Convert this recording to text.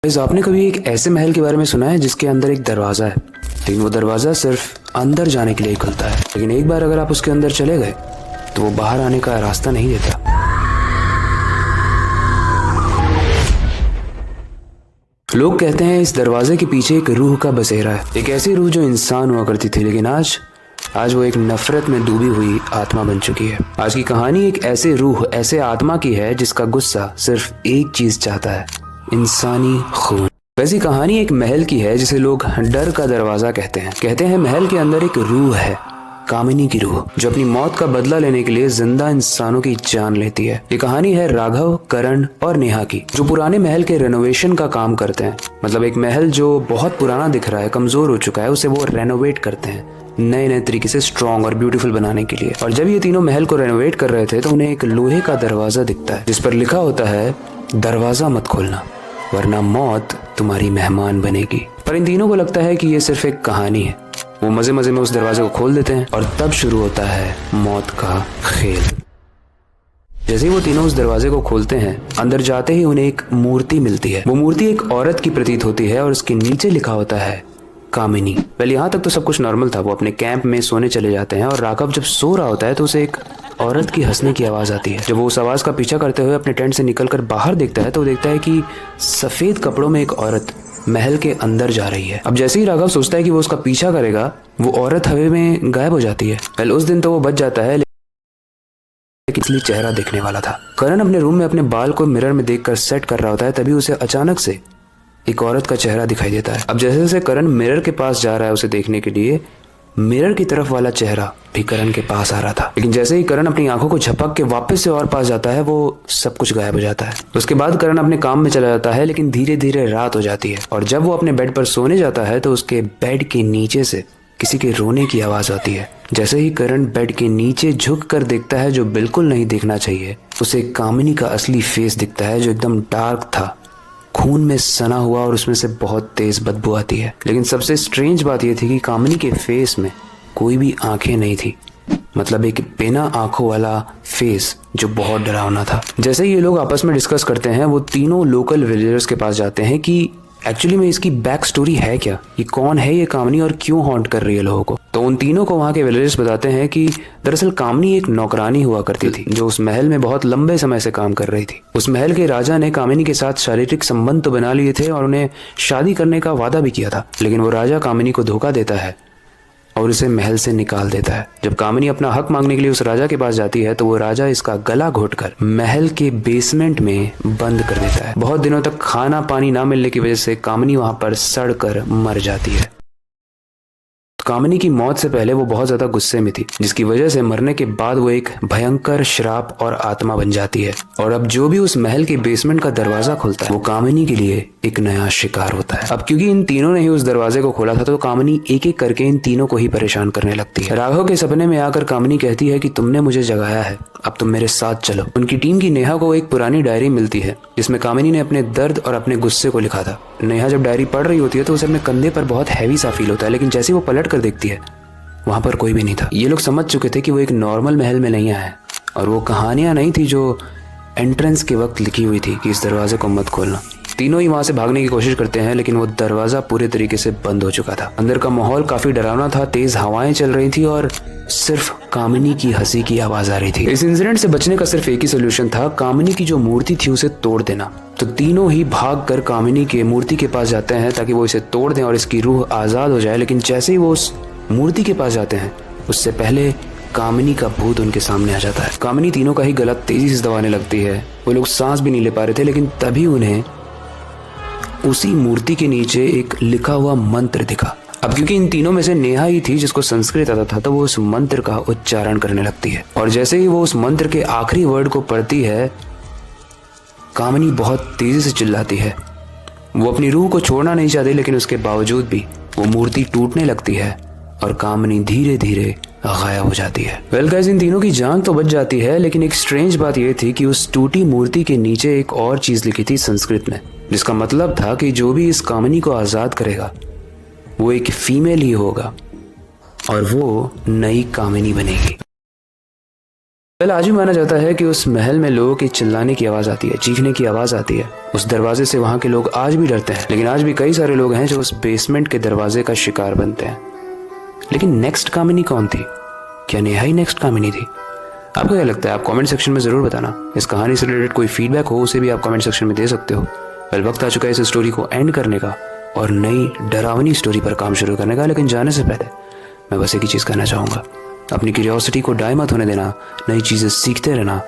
Guys, आपने कभी एक ऐसे महल के बारे में सुना है जिसके अंदर एक दरवाजा है, लेकिन वो दरवाजा सिर्फ अंदर जाने के लिए खुलता है, लेकिन एक बार अगर आप उसके अंदर चले गए तो वो बाहर आने का रास्ता नहीं देता। लोग कहते हैं इस दरवाजे के पीछे एक रूह का बसेरा है, एक ऐसी रूह जो इंसान हुआ करती थी, लेकिन आज वो एक नफरत में डूबी हुई आत्मा बन चुकी है। आज की कहानी एक ऐसे रूह, ऐसे आत्मा की है जिसका गुस्सा सिर्फ एक चीज चाहता है, इंसानी खून। वैसी कहानी एक महल की है जिसे लोग डर का दरवाजा कहते हैं महल के अंदर एक रूह है, कामिनी की रूह, जो अपनी मौत का बदला लेने के लिए जिंदा इंसानों की जान लेती है। ये कहानी है राघव, करण और नेहा की, जो पुराने महल के रेनोवेशन का काम करते हैं। मतलब एक महल जो बहुत पुराना दिख रहा है, कमजोर हो चुका है, उसे वो रेनोवेट करते हैं नए नए तरीके से स्ट्रॉन्ग और ब्यूटीफुल बनाने के लिए। और जब ये तीनों महल को रेनोवेट कर रहे थे तो उन्हें एक लोहे का दरवाजा दिखता है जिस पर लिखा होता है, दरवाजा मत खोलना वरना मौत तुम्हारी मेहमान बनेगी। पर इन तीनों को लगता है कि ये सिर्फ एक कहानी है। वो मजे मजे में उस दरवाजे को खोल देते हैं और तब शुरू होता है मौत का खेल। जैसे ही वो तीनों उस दरवाजे को खोलते हैं, अंदर जाते ही उन्हें एक मूर्ति मिलती है। वो मूर्ति एक औरत की प्रतीत होती है और उसके नीचे लिखा होता है कामिनी। पहले यहाँ तक तो सब कुछ नॉर्मल था। वो अपने कैंप में सोने चले जाते हैं और राघव जब सो रहा होता है तो उसे एक औरत की हंसने की आवाज आती है। जब वो उस आवाज का पीछा करते हुए अपने टेंट से निकलकर बाहर देखता है तो वो देखता है कि सफेद कपड़ों में एक औरत महल के अंदर जा रही है। अब जैसे ही राघव सोचता है कि वो उसका पीछा करेगा, वो औरत हवा में गायब हो जाती है। पहले उस दिन तो वो बच जाता है, लेकिन असली चेहरा देखने वाला था। करण अपने रूम में अपने बाल को मिरर में देखकर सेट कर रहा होता है, तभी उसे अचानक से एक औरत का चेहरा दिखाई देता है। अब जैसे जैसे करण मिरर के पास जा रहा है उसे देखने के लिए, मिरर की तरफ वाला चेहरा भी करण के पास आ रहा था, लेकिन जैसे ही करण अपनी आंखों को झपक के वापस से और पास जाता है, वो सब कुछ गायब हो जाता है। उसके बाद करण अपने काम में चला जाता है, लेकिन धीरे धीरे रात हो जाती है और जब वो अपने बेड पर सोने जाता है तो उसके बेड के नीचे से किसी के रोने की आवाज आती है। जैसे ही करण बेड के नीचे झुक कर देखता है, जो बिल्कुल नहीं देखना चाहिए, उसे कामिनी का असली फेस दिखता है जो एकदम डार्क था, खून में सना हुआ, और उसमें से बहुत तेज बदबू आती है। लेकिन सबसे स्ट्रेंज बात यह थी कि कामिनी के फेस में कोई भी आंखें नहीं थी। मतलब एक बिना आंखों वाला फेस जो बहुत डरावना था। जैसे ही ये लोग आपस में डिस्कस करते हैं, वो तीनों लोकल विलेजर्स के पास जाते हैं कि एक्चुअली में इसकी बैक स्टोरी है क्या, ये कौन है ये कामिनी और क्यों हॉन्ट कर रही है लोगों को। तो उन तीनों को वहाँ के विलेजर्स बताते हैं कि दरअसल कामिनी एक नौकरानी हुआ करती थी जो उस महल में बहुत लंबे समय से काम कर रही थी। उस महल के राजा ने कामिनी के साथ शारीरिक संबंध तो बना लिए थे और उन्हें शादी करने का वादा भी किया था, लेकिन वो राजा कामिनी को धोखा देता है और उसे महल से निकाल देता है। जब कामिनी अपना हक मांगने के लिए उस राजा के पास जाती है तो वो राजा इसका गला घोटकर महल के बेसमेंट में बंद कर देता है। बहुत दिनों तक खाना पानी ना मिलने की वजह से कामिनी वहां पर सड़कर मर जाती है। कामिनी की मौत से पहले वो बहुत ज्यादा गुस्से में थी, जिसकी वजह से मरने के बाद वो एक भयंकर श्राप और आत्मा बन जाती है। और अब जो भी उस महल के बेसमेंट का दरवाजा खुलता है, वो कामिनी के लिए एक नया शिकार होता है। अब क्योंकि इन तीनों ने ही उस दरवाजे को खोला था, तो कामिनी एक एक करके इन तीनों को ही परेशान करने लगती है। राघव के सपने में आकर कामिनी कहती है कि तुमने मुझे जगाया है, अब तुम मेरे साथ चलो। उनकी टीम की नेहा को एक पुरानी डायरी मिलती है जिसमें कामिनी ने अपने दर्द और अपने गुस्से को लिखा था। नेहा जब डायरी पढ़ रही होती है तो उसे अपने कंधे पर बहुत हैवी सा फील होता है, लेकिन जैसे वो पलट कर देखती है, वहां पर कोई भी नहीं था। ये लोग समझ चुके थे कि वो एक नॉर्मल महल में नहीं आया है और वो कहानियां नहीं थी जो एंट्रेंस के वक्त लिखी हुई थी कि इस दरवाजे को मत खोलना। तीनों ही वहां से भागने की कोशिश करते हैं, लेकिन वो दरवाजा पूरे तरीके से बंद हो चुका था। अंदर का माहौल काफी डरावना था, तेज हवाएं चल रही थी और सिर्फ कामिनी की हंसी की आवाज आ रही थी। इस इंसिडेंट से बचने का सिर्फ एक ही सोल्यूशन था, कामिनी की जो मूर्ति थी उसे तोड़ देना। तो तीनों ही भाग कर कामिनी के मूर्ति के पास जाते हैं ताकि वो इसे तोड़ दें और इसकी रूह आजाद हो जाए। लेकिन जैसे ही वो उस मूर्ति के पास जाते हैं, उससे पहले कामिनी का भूत उनके सामने आ जाता है। कामिनी तीनों का ही गला तेजी से दबाने लगती है। वो लोग सांस भी नहीं ले पा रहे थे, लेकिन तभी उन्हें उसी मूर्ति के नीचे एक लिखा हुआ मंत्र दिखा। अब क्योंकि इन तीनों में से नेहा ही थी जिसको संस्कृत आता था, तो वो उस मंत्र का उच्चारण करने लगती है। और जैसे ही वो उस मंत्र के आखिरी वर्ड को पढ़ती है, कामिनी बहुत तेजी से चिल्लाती है। वो अपनी रूह को छोड़ना नहीं चाहती, लेकिन उसके बावजूद भी वो मूर्ति टूटने लगती है और कामिनी धीरे धीरे गायब हो जाती है। वेल गाइस, इन तीनों की जान तो बच जाती है, लेकिन एक स्ट्रेंज बात यह थी कि उस टूटी मूर्ति के नीचे एक और चीज लिखी थी संस्कृत में, जिसका मतलब था कि जो भी इस कामिनी को आजाद करेगा वो एक फीमेल ही होगा और वो नई कामिनी बनेगी। वेल आज भी माना जाता है कि उस महल में लोगों के चिल्लाने की आवाज आती है, चीखने की आवाज आती है। उस दरवाजे से वहां के लोग आज भी डरते हैं, लेकिन आज भी कई सारे लोग हैं जो उस बेसमेंट के दरवाजे का शिकार बनते हैं। लेकिन नेक्स्ट कामिनी कौन थी? क्या नेहा ही नेक्स्ट कामिनी थी? आपको क्या लगता है? आप कमेंट सेक्शन में जरूर बताना। इस कहानी से रिलेटेड कोई फीडबैक हो उसे भी आप कमेंट सेक्शन में दे सकते हो। वेल वक्त आ चुका है इस स्टोरी को एंड करने का और नई डरावनी स्टोरी पर काम शुरू करने का। लेकिन जाने से पहले मैं बस एक ही चीज कहना चाहूंगा, अपनी क्यूरियोसिटी को डाई मत होने देना, नई चीजें सीखते रहना।